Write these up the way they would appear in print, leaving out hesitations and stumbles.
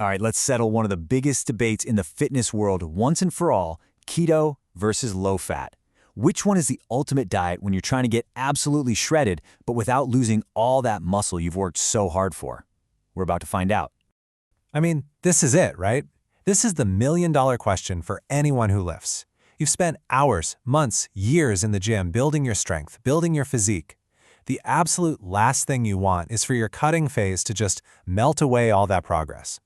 All right, let's settle one of the biggest debates in the fitness world once and for all: keto versus low fat. Which one is the ultimate diet when you're trying to get absolutely shredded, but without losing all that muscle you've worked so hard for? We're about to find out. I mean, this is it, right? This is the million-dollar question for anyone who lifts. You've spent hours, months, years in the gym building your strength, building your physique. The absolute last thing you want is for your cutting phase to just melt away all that progress.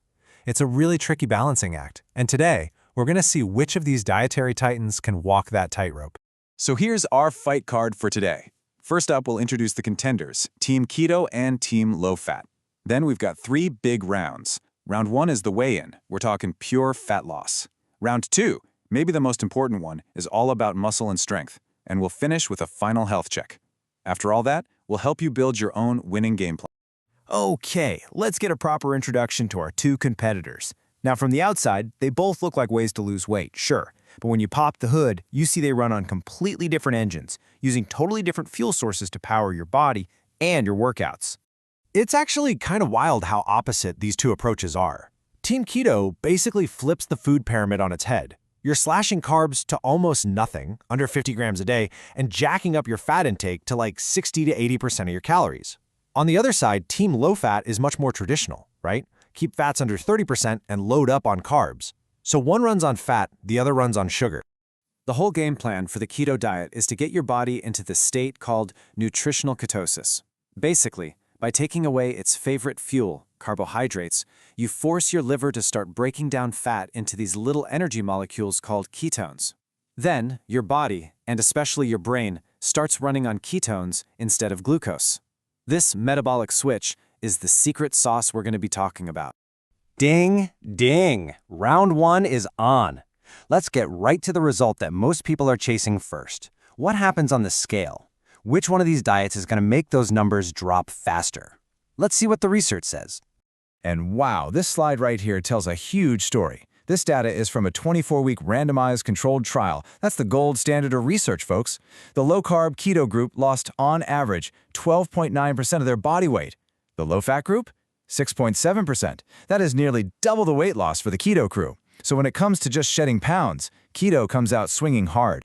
It's a really tricky balancing act, and today, we're going to see which of these dietary titans can walk that tightrope. So here's our fight card for today. First up, we'll introduce the contenders, Team Keto and Team Low Fat. Then we've got 3 big rounds. Round 1 is the weigh-in. We're talking pure fat loss. Round 2, maybe the most important one, is all about muscle and strength, and we'll finish with a final health check. After all that, we'll help you build your own winning game plan. Okay, let's get a proper introduction to our two competitors. Now, from the outside, they both look like ways to lose weight, sure. But when you pop the hood, you see they run on completely different engines, using totally different fuel sources to power your body and your workouts. It's actually kind of wild how opposite these two approaches are. Team Keto basically flips the food pyramid on its head. You're slashing carbs to almost nothing, under 50 grams a day, and jacking up your fat intake to like 60 to 80% of your calories. On the other side, Team Low Fat is much more traditional, right? Keep fats under 30% and load up on carbs. So one runs on fat, the other runs on sugar. The whole game plan for the keto diet is to get your body into the state called nutritional ketosis. Basically, by taking away its favorite fuel, carbohydrates, you force your liver to start breaking down fat into these little energy molecules called ketones. Then, your body, and especially your brain, starts running on ketones instead of glucose. This metabolic switch is the secret sauce we're going to be talking about. Ding, ding. Round 1 is on. Let's get right to the result that most people are chasing first. What happens on the scale? Which one of these diets is going to make those numbers drop faster? Let's see what the research says. And wow, this slide right here tells a huge story. This data is from a 24-week randomized controlled trial. That's the gold standard of research, folks. The low-carb keto group lost, on average, 12.9% of their body weight. The low-fat group? 6.7%. That is nearly double the weight loss for the keto crew. So when it comes to just shedding pounds, keto comes out swinging hard.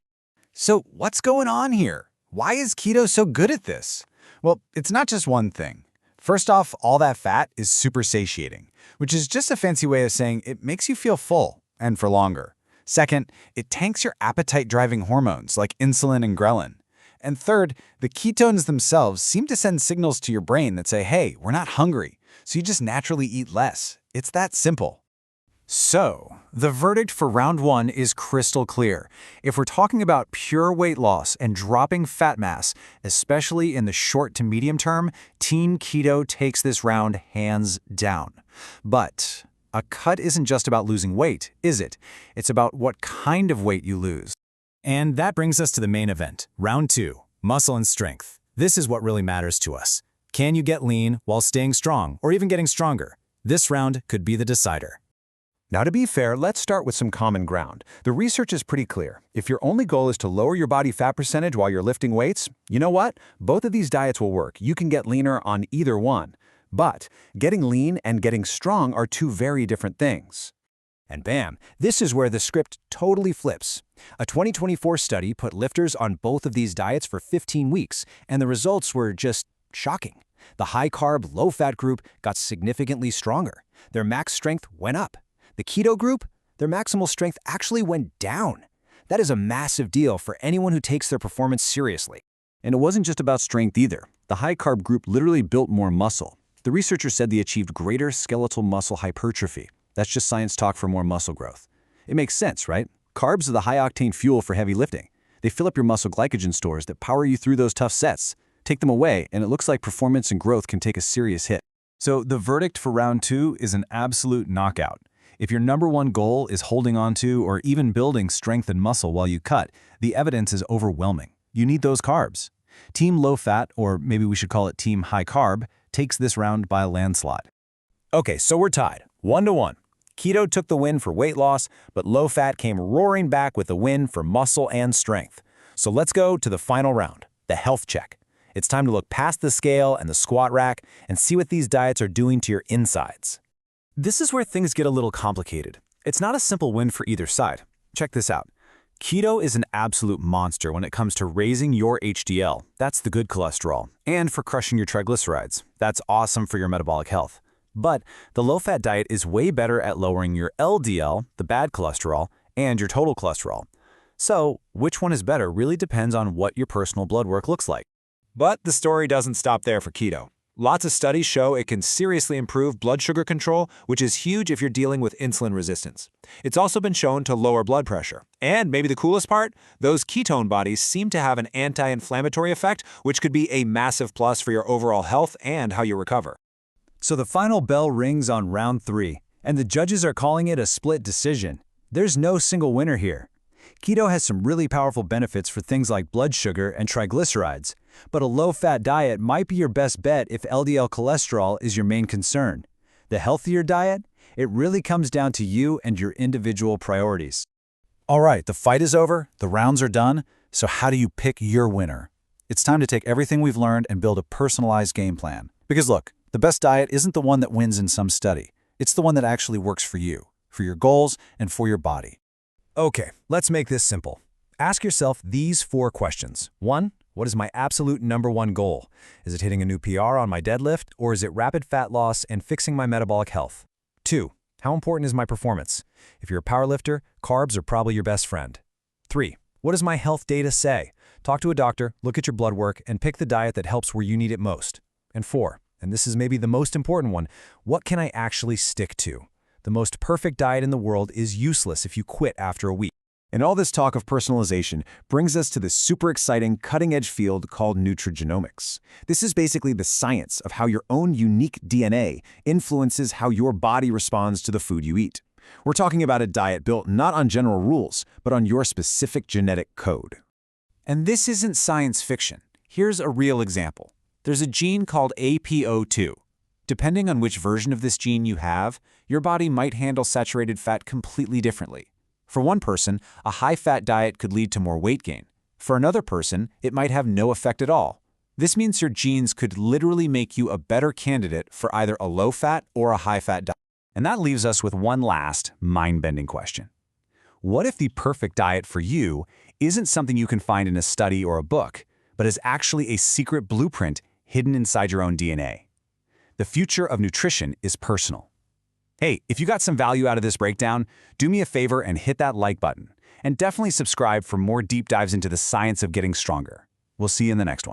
So what's going on here? Why is keto so good at this? Well, it's not just one thing. First off, all that fat is super satiating, which is just a fancy way of saying it makes you feel full, and for longer. Second, it tanks your appetite-driving hormones like insulin and ghrelin. And third, the ketones themselves seem to send signals to your brain that say, hey, we're not hungry, so you just naturally eat less. It's that simple. So, the verdict for round 1 is crystal clear. If we're talking about pure weight loss and dropping fat mass, especially in the short to medium term, Team Keto takes this round hands down. But a cut isn't just about losing weight, is it? It's about what kind of weight you lose. And that brings us to the main event, round 2, muscle and strength. This is what really matters to us. Can you get lean while staying strong, or even getting stronger? This round could be the decider. Now, to be fair, let's start with some common ground. The research is pretty clear. If your only goal is to lower your body fat percentage while you're lifting weights, you know what? Both of these diets will work. You can get leaner on either one. But getting lean and getting strong are two very different things. And bam, this is where the script totally flips. A 2024 study put lifters on both of these diets for 15 weeks, and the results were just shocking. The high-carb, low-fat group got significantly stronger. Their max strength went up. The keto group, their maximal strength actually went down. That is a massive deal for anyone who takes their performance seriously. And it wasn't just about strength either. The high-carb group literally built more muscle. The researchers said they achieved greater skeletal muscle hypertrophy. That's just science talk for more muscle growth. It makes sense, right? Carbs are the high-octane fuel for heavy lifting. They fill up your muscle glycogen stores that power you through those tough sets. Take them away, and it looks like performance and growth can take a serious hit. So the verdict for round 2 is an absolute knockout. If your number one goal is holding on to or even building strength and muscle while you cut, the evidence is overwhelming. You need those carbs. Team Low Fat, or maybe we should call it Team High Carb, takes this round by a landslide. Okay, so we're tied, 1-1. Keto took the win for weight loss, but low fat came roaring back with the win for muscle and strength. So let's go to the final round, the health check. It's time to look past the scale and the squat rack and see what these diets are doing to your insides. This is where things get a little complicated. It's not a simple win for either side. Check this out. Keto is an absolute monster when it comes to raising your HDL, that's the good cholesterol, and for crushing your triglycerides. That's awesome for your metabolic health. But the low-fat diet is way better at lowering your LDL, the bad cholesterol, and your total cholesterol. So, which one is better really depends on what your personal blood work looks like. But the story doesn't stop there for keto. Lots of studies show it can seriously improve blood sugar control, which is huge if you're dealing with insulin resistance. It's also been shown to lower blood pressure. And maybe the coolest part, those ketone bodies seem to have an anti-inflammatory effect, which could be a massive plus for your overall health and how you recover. So the final bell rings on round 3, and the judges are calling it a split decision. There's no single winner here. Keto has some really powerful benefits for things like blood sugar and triglycerides, but a low-fat diet might be your best bet if LDL cholesterol is your main concern. The healthier diet? It really comes down to you and your individual priorities. All right, the fight is over, the rounds are done, so how do you pick your winner? It's time to take everything we've learned and build a personalized game plan. Because look, the best diet isn't the one that wins in some study. It's the one that actually works for you, for your goals, and for your body. Okay, let's make this simple. Ask yourself these 4 questions. 1. What is my absolute #1 goal? Is it hitting a new PR on my deadlift, or is it rapid fat loss and fixing my metabolic health? 2. How important is my performance? If you're a powerlifter, carbs are probably your best friend. 3. What does my health data say? Talk to a doctor, look at your blood work, and pick the diet that helps where you need it most. And 4, and this is maybe the most important one, what can I actually stick to? The most perfect diet in the world is useless if you quit after a week. And all this talk of personalization brings us to this super exciting, cutting-edge field called nutrigenomics. This is basically the science of how your own unique DNA influences how your body responds to the food you eat. We're talking about a diet built not on general rules, but on your specific genetic code. And this isn't science fiction. Here's a real example. There's a gene called APO2. Depending on which version of this gene you have, your body might handle saturated fat completely differently. For one person, a high-fat diet could lead to more weight gain. For another person, it might have no effect at all. This means your genes could literally make you a better candidate for either a low-fat or a high-fat diet. And that leaves us with one last, mind-bending question. What if the perfect diet for you isn't something you can find in a study or a book, but is actually a secret blueprint hidden inside your own DNA? The future of nutrition is personal. Hey, if you got some value out of this breakdown, do me a favor and hit that like button. And definitely subscribe for more deep dives into the science of getting stronger. We'll see you in the next one.